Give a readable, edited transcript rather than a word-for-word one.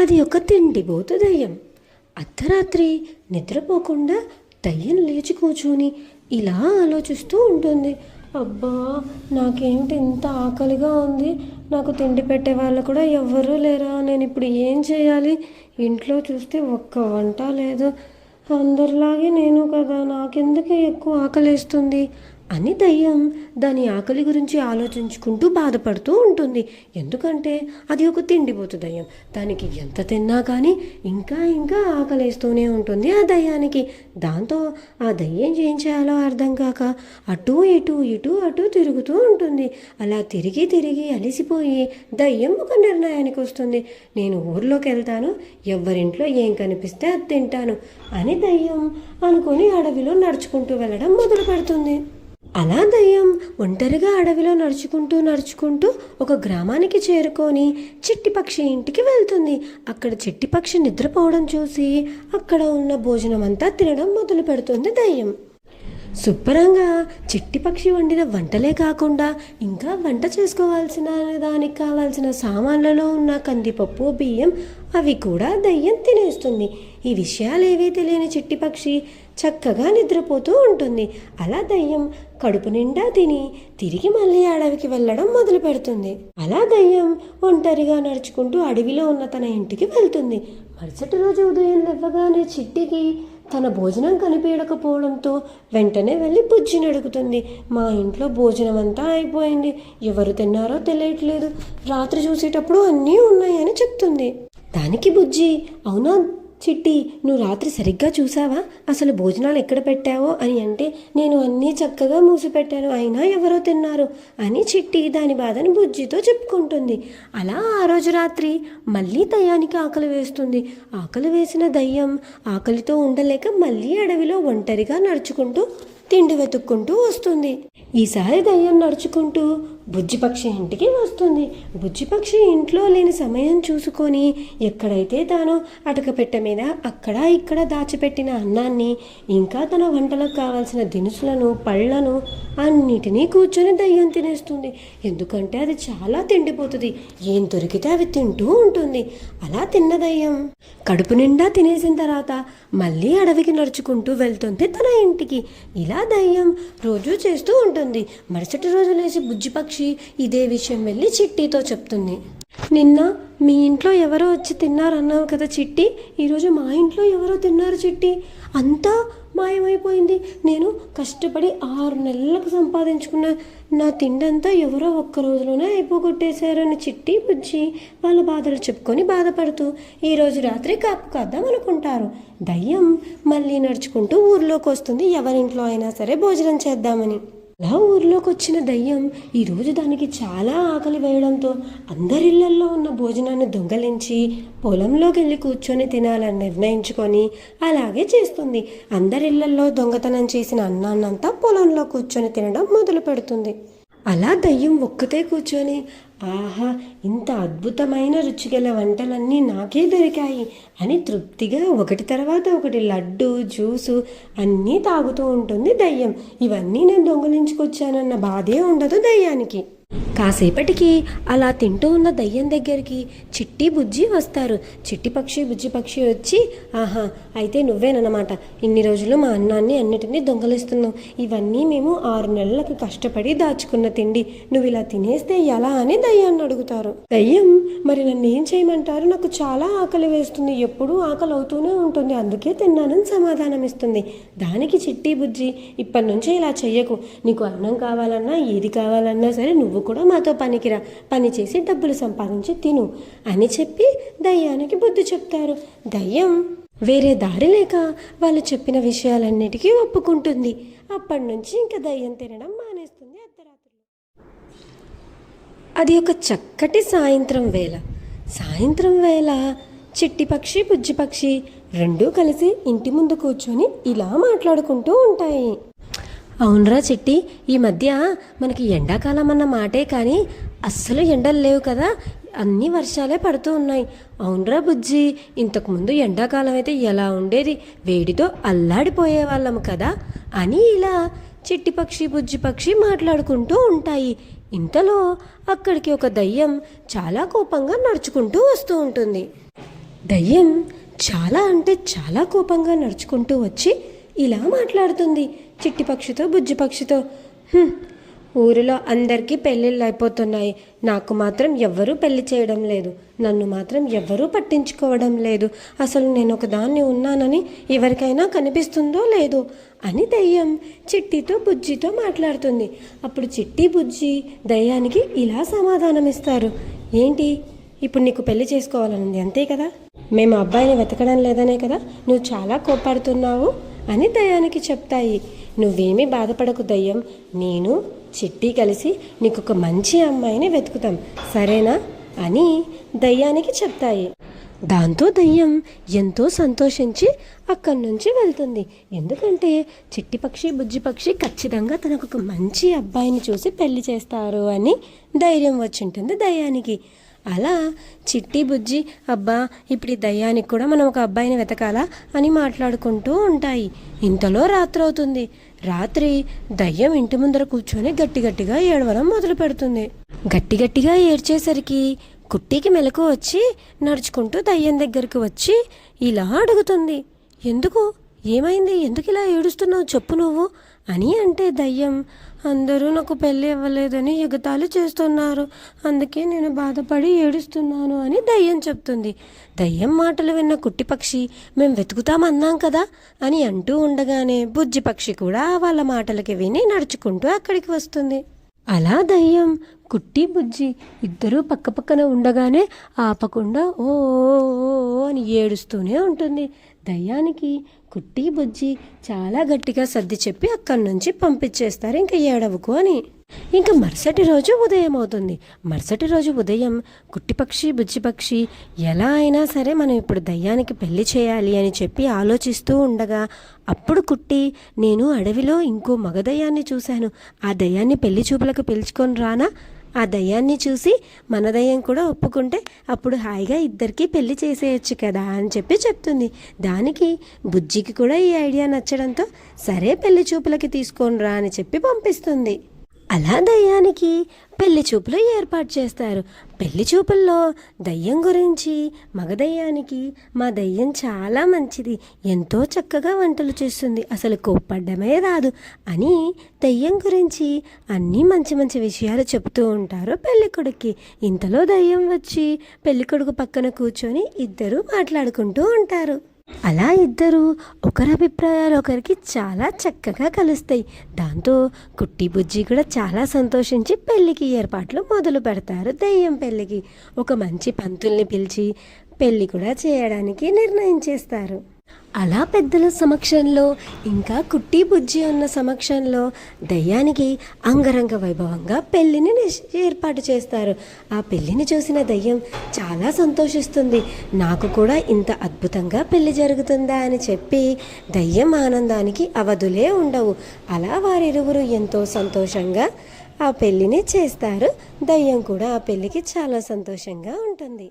అది ఒక తిండిబోతు దయ్యం. అర్ధరాత్రి నిద్రపోకుండా దయ్యం లేచి కూర్చొని ఇలా ఆలోచిస్తూ ఉంటుంది. అబ్బా, నాకేంటి ఇంత ఆకలిగా ఉంది, నాకు తిండి పెట్టే వాళ్ళు కూడా ఎవ్వరూ లేరా, నేను ఇప్పుడు ఏం చేయాలి? ఇంట్లో చూస్తే ఒక్క వంట లేదు, అందరిలాగే నేను కదా, నాకెందుకు ఎక్కువ ఆకలేస్తుంది అని దయ్యం దాని ఆకలి గురించి ఆలోచించుకుంటూ బాధపడుతూ ఉంటుంది. ఎందుకంటే అది ఒక తిండిపోతు దయ్యం. దానికి ఎంత తిన్నా కానీ ఇంకా ఇంకా ఆకలేస్తూనే ఉంటుంది ఆ దయ్యానికి. దాంతో ఆ దయ్యం ఏం చేయాలో అర్థం కాక అటు ఇటు ఇటు అటు తిరుగుతూ ఉంటుంది. అలా తిరిగి తిరిగి అలిసిపోయి దయ్యం ఒక నిర్ణయానికి వస్తుంది. నేను ఊర్లోకి వెళ్తాను, ఎవరింట్లో ఏం కనిపిస్తే అది తింటాను అని దయ్యం అనుకుని అడవిలో నడుచుకుంటూ వెళ్ళడం మొదలు పెడుతుంది. అలా దయ్యం ఒంటరిగా అడవిలో నడుచుకుంటూ నడుచుకుంటూ ఒక గ్రామానికి చేరుకొని చిట్టిపక్షి ఇంటికి వెళ్తుంది. అక్కడ చిట్టిపక్షి నిద్రపోవడం చూసి అక్కడ ఉన్న భోజనం అంతా తినడం మొదలు పెడుతుంది దయ్యం. శుభ్రంగా చిట్టిపక్షి వండిన వంటలే కాకుండా ఇంకా వంట చేసుకోవాల్సిన దానికి కావాల్సిన సామాన్లలో ఉన్న కందిపప్పు, బియ్యం అవి కూడా దయ్యం తినేస్తుంది. ఈ విషయాలేవీ తెలియని చిట్టిపక్షి చక్కగా నిద్రపోతూ ఉంటుంది. అలా దయ్యం కడుపు నిండా తిని తిరిగి మళ్ళీ అడవికి వెళ్ళడం మొదలు పెడుతుంది. అలా దయ్యం ఒంటరిగా నడుచుకుంటూ అడవిలో ఉన్న తన ఇంటికి వెళ్తుంది. మరుసటి రోజు ఉదయం లేవగానే చిట్టికి తన భోజనం కనిపించకపోవడంతో వెంటనే వెళ్ళి బుజ్జిని అడుగుతుంది. మా ఇంట్లో భోజనం అంతా అయిపోయింది, ఎవరు తిన్నారో తెలియట్లేదు, రాత్రి చూసేటప్పుడు అన్నీ ఉన్నాయని చెప్తుంది. దానికి బుజ్జి, అవునా చిట్టి, నువ్వు రాత్రి సరిగ్గా చూసావా, అసలు భోజనాలు ఎక్కడ పెట్టావో అని అంటే, నేను అన్నీ చక్కగా మూసిపెట్టాను, అయినా ఎవరో తిన్నారు అని చిట్టి దాని బాధని బుజ్జితో చెప్పుకుంటుంది. అలా ఆ రోజు రాత్రి మళ్ళీ దయ్యానికి ఆకలి వేస్తుంది. ఆకలి వేసిన దయ్యం ఆకలితో ఉండలేక మళ్ళీ అడవిలో ఒంటరిగా నడుచుకుంటూ తిండి వెతుక్కుంటూ వస్తుంది. ఈసారి దయ్యం నడుచుకుంటూ బుజ్జిపక్షి ఇంటికి వస్తుంది. బుజ్జిపక్షి ఇంట్లో లేని సమయం చూసుకొని ఎక్కడైతే తాను అటకపెట్ట మీద అక్కడ ఇక్కడ దాచిపెట్టిన అన్నాన్ని ఇంకా తన వంటలకు కావాల్సిన దినుసులను, పళ్ళను అన్నిటినీ కూర్చొని దయ్యం తినేస్తుంది. ఎందుకంటే అది చాలా తిండిపోతుంది, ఏం దొరికితే అవి తింటూ ఉంటుంది. అలా తిన్న దయ్యం కడుపు నిండా తినేసిన తర్వాత మళ్ళీ అడవికి నడుచుకుంటూ వెళ్తుంది తన ఇంటికి. ఇలా దయ్యం రోజు చేస్తూ ఉంటుంది. మరుసటి రోజు లేచి బుజ్జిపక్షి ఇదే విషయం వెళ్ళి చిట్టితో చెప్తుంది. నిన్న మీ ఇంట్లో ఎవరో వచ్చి తిన్నారన్నావు కదా చిట్టి, ఈరోజు మా ఇంట్లో ఎవరో తిన్నారు చిట్టి, అంతా మాయమైపోయింది. నేను కష్టపడి 6 నెలలకు సంపాదించుకున్న నా తిండంతా ఎవరో ఒక్క రోజులోనే అయిపోగొట్టేశారని చిట్టి బుజ్జి వాళ్ళ బాధలు చెప్పుకొని బాధపడుతూ ఈరోజు రాత్రి కాపు కాద్దాం అనుకుంటారు. దయ్యం మళ్ళీ నడుచుకుంటూ ఊర్లోకి వస్తుంది, ఎవరింట్లో అయినా సరే భోజనం చేద్దామని. అలా ఊర్లోకి వచ్చిన దయ్యం ఈరోజు దానికి చాలా ఆకలి వేయడంతో అందరిళ్లల్లో ఉన్న భోజనాన్ని దొంగలించి పొలంలోకి వెళ్ళి కూర్చొని తినాలని నిర్ణయించుకొని అలాగే చేస్తుంది. అందరిళ్లల్లో దొంగతనం చేసిన అన్నాన్నంతా పొలంలో కూర్చొని తినడం మొదలు పెడుతుంది. అలా దయ్యం ఒక్కతే కూర్చొని, ఆహా, ఇంత అద్భుతమైన రుచిగల వంటలన్నీ నాకే దొరికాయి అని తృప్తిగా ఒకటి తర్వాత ఒకటి లడ్డు, జ్యూసు అన్నీ తాగుతూ ఉంటుంది దయ్యం. ఇవన్నీ నేను దొంగలించుకొచ్చానన్న బాధే ఉండదు దయ్యానికి. కాసేపటికి అలా తింటూ ఉన్న దయ్యం దగ్గరికి చిట్టి, బుజ్జి వస్తారు. చిట్టిపక్షి, బుజ్జిపక్షి వచ్చి, ఆహా, అయితే నువ్వేనమాట ఇన్ని రోజులు మా అన్నాన్ని అన్నిటినీ దొంగలిస్తున్నావు, ఇవన్నీ మేము 6 నెలలకు కష్టపడి దాచుకున్న తిండి, నువ్వు ఇలా తినేస్తే ఎలా అని దయ్యాన్ని అడుగుతారు. దయ్యం, మరి నన్ను ఏం చేయమంటారు, నాకు చాలా ఆకలి వేస్తుంది, ఎప్పుడూ ఆకలి అవుతూనే ఉంటుంది, అందుకే తిన్నానని సమాధానం ఇస్తుంది. దానికి చిట్టి, బుజ్జి, ఇప్పటి నుంచి ఇలా చెయ్యకు, నీకు అన్నం కావాలన్నా ఏది కావాలన్నా సరే నువ్వు కూడా మాతో పనికిరా, పని చేసి డబ్బులు సంపాదించి తిను అని చెప్పి దయ్యానికి బుద్ధి చెప్తారు. దయ్యం వేరే దారి లేక వాళ్ళు చెప్పిన విషయాలన్నిటికీ ఒప్పుకుంటుంది. అప్పటి నుంచి ఇంకా దయ్యం తినడం మానేస్తుంది అర్ధరాత్రులు. అది ఒక చక్కటి సాయంత్రం వేళ చిట్టిపక్షి, బుజ్జిపక్షి రెండూ కలిసి ఇంటి ముందు కూర్చొని ఇలా మాట్లాడుకుంటూ ఉంటాయి. అవునరా చిట్టి, ఈ మధ్య మనకి ఎండాకాలం అన్న మాటే కానీ అస్సలు ఎండలు లేవు కదా, అన్ని వర్షాలే పడుతూ ఉన్నాయి. అవునరా బుజ్జి, ఇంతకుముందు ఎండాకాలం అయితే ఎలా ఉండేది, వేడితో అల్లాడిపోయే వాళ్ళము కదా అని ఇలా చిట్టిపక్షి, బుజ్జిపక్షి మాట్లాడుకుంటూ ఉంటాయి. ఇంతలో అక్కడికి ఒక దయ్యం చాలా కోపంగా నడుచుకుంటూ వస్తూ ఉంటుంది. దయ్యం చాలా అంటే చాలా కోపంగా నడుచుకుంటూ వచ్చి ఇలా మాట్లాడుతుంది చిట్టి పక్షితో బుజ్జి పక్షితో. ఊరిలో అందరికీ పెళ్ళిళ్ళు అయిపోతున్నాయి, నాకు మాత్రం ఎవ్వరూ పెళ్లి చేయడం లేదు, నన్ను మాత్రం ఎవ్వరూ పట్టించుకోవడం లేదు, అసలు నేను ఒకదాన్ని ఉన్నానని ఎవరికైనా కనిపిస్తుందో లేదో అని దయ్యం చిట్టితో బుజ్జితో మాట్లాడుతుంది. అప్పుడు చిట్టి బుజ్జి దయ్యానికి ఇలా సమాధానం ఇస్తారు. ఏంటి, ఇప్పుడు నీకు పెళ్లి చేసుకోవాలనుంది అంతే కదా, మేము అబ్బాయిని వెతకడం లేదనే కదా నువ్వు చాలా కోపాడుతున్నావు అని దయ్యానికి చెప్తాయి. నువ్వేమీ బాధపడకు దయ్యం, నేను చిట్టి కలిసి నీకు ఒక మంచి అమ్మాయిని వెతుకుతాం సరేనా అని దయ్యానికి చెప్తాయి. దాంతో దయ్యం ఎంతో సంతోషించి అక్కడి నుంచి వెళ్తుంది. ఎందుకంటే చిట్టి పక్షి బుజ్జి పక్షి ఖచ్చితంగా తనకు ఒక మంచి అబ్బాయిని చూసి పెళ్లి చేస్తారు అని ధైర్యం వచ్చింటుంది దయ్యానికి. అలా చిట్టి బుజ్జి అబ్బా ఇప్పుడు ఈ దయ్యానికి కూడా మనం ఒక అబ్బాయిని వెతకాలా అని మాట్లాడుకుంటూ ఉంటాయి. ఇంతలో రాత్రి అవుతుంది. రాత్రి దయ్యం ఇంటి ముందర కూర్చొని గట్టిగా ఏడవడం మొదలు పెడుతుంది. గట్టిగా ఏడ్చేసరికి కుట్టికి మెలకు వచ్చి నడుచుకుంటూ దయ్యం దగ్గరికి వచ్చి ఇలా అడుగుతుంది. ఎందుకు, ఏమైంది, ఎందుకు ఇలా ఏడుస్తున్నావు చెప్పు నువ్వు అని అంటే దయ్యం, అందరూ నాకు పెళ్ళి ఇవ్వలేదని ఎగతాళి చేస్తున్నారు, అందుకే నేను బాధపడి ఏడుస్తున్నాను అని దయ్యం చెప్తుంది. దయ్యం మాటలు విన్న కుట్టి పక్షి మేము వెతుకుతామన్నాం కదా అని అంటూ ఉండగానే బుజ్జి పక్షి కూడా వాళ్ళ మాటలకి విని నడుచుకుంటూ అక్కడికి వస్తుంది. అలా దయ్యం కుట్టి బుజ్జి ఇద్దరూ పక్కపక్కన ఉండగానే ఆపకుండా ఓ అని ఏడుస్తూనే ఉంటుంది. దయ్యానికి కుట్టి బుజ్జి చాలా గట్టిగా సర్ది చెప్పి అక్కడి నుంచి పంపించేస్తారు ఇంకా ఏడవకు అని. ఇంకా మరుసటి రోజు ఉదయం అవుతుంది. మరుసటి రోజు ఉదయం కుట్టి పక్షి బుజ్జి పక్షి ఎలా అయినా సరే మనం ఇప్పుడు దయ్యానికి పెళ్లి చేయాలి అని చెప్పి ఆలోచిస్తూ ఉండగా అప్పుడు కుట్టి, నేను అడవిలో ఇంకో మగ దయ్యాన్ని చూశాను, ఆ దయ్యాన్ని పెళ్లి చూపులకు పిలుచుకొని రానా, ఆ దయ్యాన్ని చూసి మన దయ్యం కూడా ఒప్పుకుంటే అప్పుడు హాయిగా ఇద్దరికీ పెళ్లి చేసేయచ్చు కదా అని చెప్పి చెప్తుంది. దానికి బుజ్జికి కూడా ఈ ఐడియా నచ్చడంతో సరే పెళ్లి చూపులకి తీసుకొని రా అని చెప్పి పంపిస్తుంది. అలా దయ్యానికి పెళ్లి చూపులు ఏర్పాటు చేస్తారు. పెళ్లి చూపుల్లో దయ్యం గురించి మగ దయ్యానికి మా దయ్యం చాలా మంచిది, ఎంతో చక్కగా వంటలు చేస్తుంది, అసలు కోప్పడ్డమే రాదు అని దయ్యం గురించి అన్నీ మంచి మంచి విషయాలు చెప్తూ ఉంటారు పెళ్ళికొడుక్కి. ఇంతలో దయ్యం వచ్చి పెళ్ళికొడుకు పక్కన కూర్చొని ఇద్దరు మాట్లాడుకుంటూ ఉంటారు. అలా ఇద్దరు ఒకరి అభిప్రాయాలు ఒకరికి చాలా చక్కగా కలుస్తాయి. దాంతో కుట్టి బుజ్జి కూడా చాలా సంతోషించి పెళ్ళికి ఏర్పాట్లు మొదలు పెడతారు. దయ్యం పెళ్ళికి ఒక మంచి పంతుల్ని పిలిచి పెళ్ళి కూడా చేయడానికి నిర్ణయించేస్తారు. అలా పెద్దల సమక్షంలో ఇంకా కుట్టి బుజ్జి ఉన్న సమక్షంలో దయ్యానికి అంగరంగ వైభవంగా పెళ్ళిని ఏర్పాటు చేస్తారు. ఆ పెళ్ళిని చూసిన దయ్యం చాలా సంతోషిస్తుంది. నాకు కూడా ఇంత అద్భుతంగా పెళ్ళి జరుగుతుందా అని చెప్పి దయ్యం ఆనందానికి అవధులే ఉండవు. అలా వారిరువురు ఎంతో సంతోషంగా ఆ పెళ్ళిని చేస్తారు. దయ్యం కూడా ఆ పెళ్ళికి చాలా సంతోషంగా ఉంటుంది.